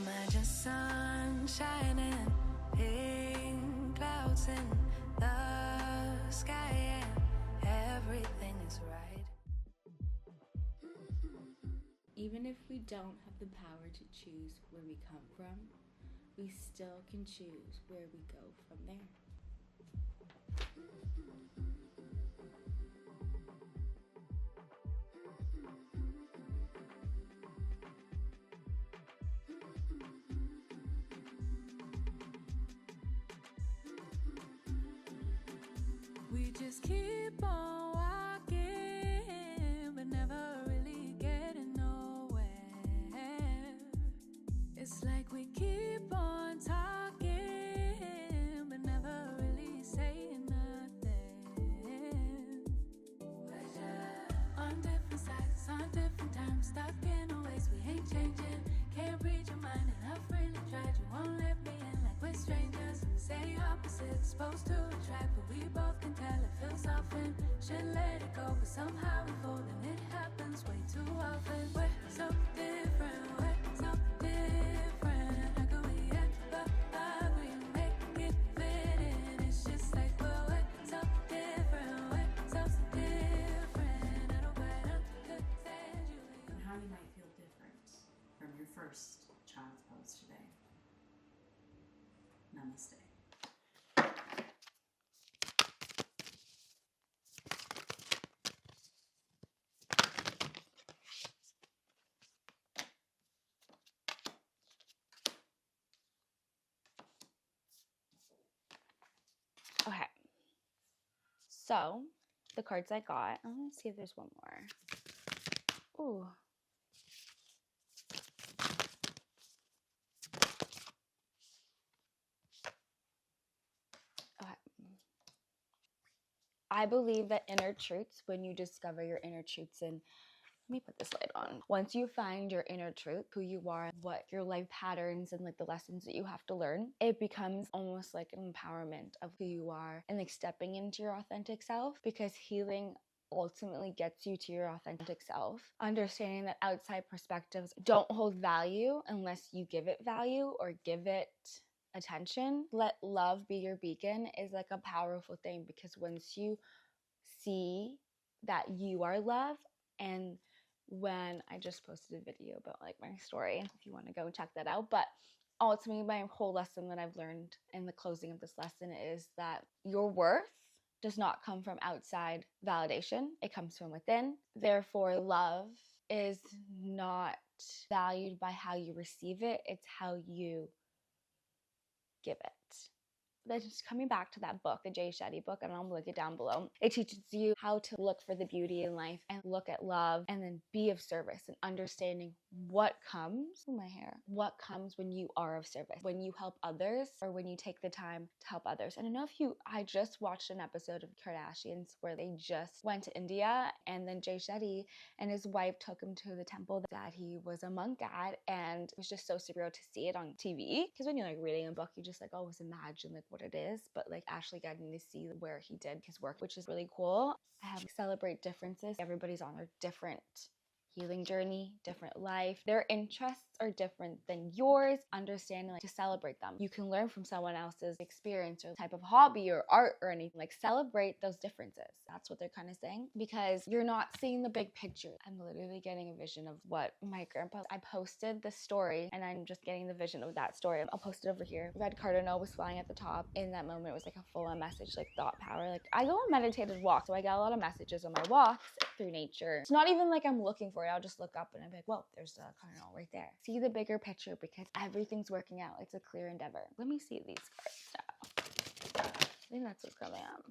Imagine sun shining, pink clouds in the sky, and everything is right. Even if we don't have the power to choose where we come from, we still can choose where we go from there. We just keep on walking, but never really getting nowhere. It's like we keep on talking, but never really saying nothing. On different sides, on different times, stuck in a ways we ain't changing. Can't read your mind, and I've really tried. You won't let me in like we're strangers. Say opposites, supposed to attract, but we both can tell it feels often. Should let it go, but somehow we fold, and it happens way too often. We're so different, we're so different. How could we ever agree, make it fit in? It's just like we're so different, we're so different. I don't quite understand you. And how you might feel different from your first child's pose today. Namaste. Okay. So, the cards I got, I'm going to see if there's one more. Ooh. Okay. I believe that inner truths, when you discover your inner truths, and let me put this light on. Once you find your inner truth, who you are, what your life patterns and like the lessons that you have to learn, it becomes almost like an empowerment of who you are and like stepping into your authentic self, because healing ultimately gets you to your authentic self. Understanding that outside perspectives don't hold value unless you give it value or give it attention. Let love be your beacon is like a powerful thing, because once you see that you are love, and when I just posted a video about like my story, if you want to go check that out, but ultimately my whole lesson that I've learned in the closing of this lesson is that your worth does not come from outside validation, it comes from within. Therefore, love is not valued by how you receive it, it's how you give it. That's just coming back to that book, the Jay Shetty book, and I'll link it down below. It teaches you how to look for the beauty in life and look at love and then be of service, and understanding what comes, what comes when you are of service, when you help others, or when you take the time to help others. And I just watched an episode of Kardashians where they just went to India, and then Jay Shetty and his wife took him to the temple that he was a monk at, and it was just so surreal to see it on TV, because when you're like reading a book, you just like always imagine like what it is, but like actually getting to see where he did his work, which is really cool. I have celebrate differences. Everybody's on their different healing journey, different life. Their interests are different than yours. Understanding like to celebrate them. You can learn from someone else's experience or type of hobby or art or anything. Like celebrate those differences. That's what they're kind of saying, because you're not seeing the big picture. I'm literally getting a vision of what my grandpa, I posted the story and I'm just getting the vision of that story. I'll post it over here. Red cardinal was flying at the top. In that moment, it was like a full on message, like thought power. Like I go on meditated walks, so I got a lot of messages on my walks through nature. It's not even like I'm looking for it. I'll just look up and I'm like, whoa, there's a cardinal right there. See the bigger picture, because everything's working out. It's a clear endeavor. Let me see these cards now. I think that's what's coming up.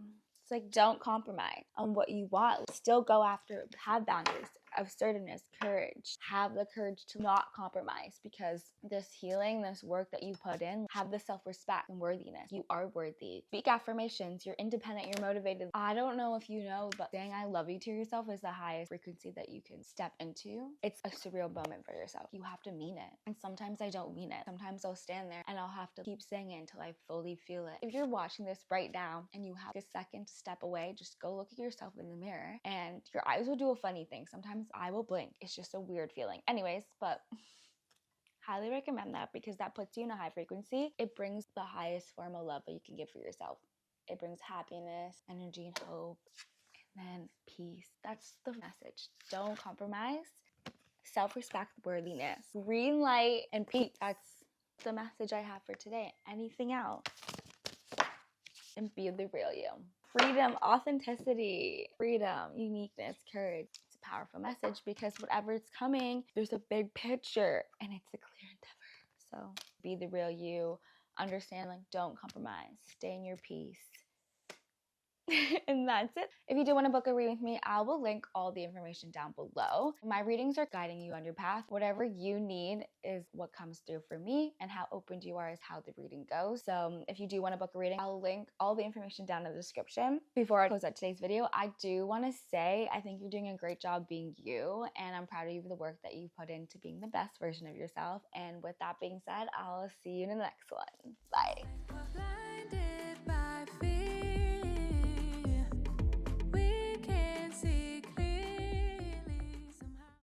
It's like, don't compromise on what you want. Still go after it. Have boundaries, assertiveness, courage. Have the courage to not compromise, because this healing, this work that you put in, have the self-respect and worthiness. You are worthy. Speak affirmations. You're independent. You're motivated. I don't know if you know, but saying I love you to yourself is the highest frequency that you can step into. It's a surreal moment for yourself. You have to mean it. And sometimes I don't mean it. Sometimes I'll stand there and I'll have to keep saying it until I fully feel it. If you're watching this right now and you have a second to step away, just go look at yourself in the mirror and your eyes will do a funny thing. Sometimes I will blink. It's just a weird feeling. Anyways, but Highly recommend that because that puts you in a high frequency. It brings the highest form of love that you can give for yourself. It brings happiness, energy, and hope, and then peace. That's the message. Don't compromise. Self-respect, worthiness, green light, and peace. That's the message I have for today. Anything else? And be the real you. Freedom, authenticity, freedom, uniqueness, courage. It's a powerful message because whatever is coming, there's a big picture and it's a clear endeavor. So be the real you. Understand, like, don't compromise. Stay in your peace. And that's it. If you do want to book a reading with me, I will link all the information down below. My readings are guiding you on your path. Whatever you need is what comes through for me, and how open you are is how the reading goes. So if you do want to book a reading, I'll link all the information down in the description. Before I close out today's video, I do want to say I think you're doing a great job being you, and I'm proud of you for the work that you put into being the best version of yourself. And with that being said, I'll see you in the next one. Bye.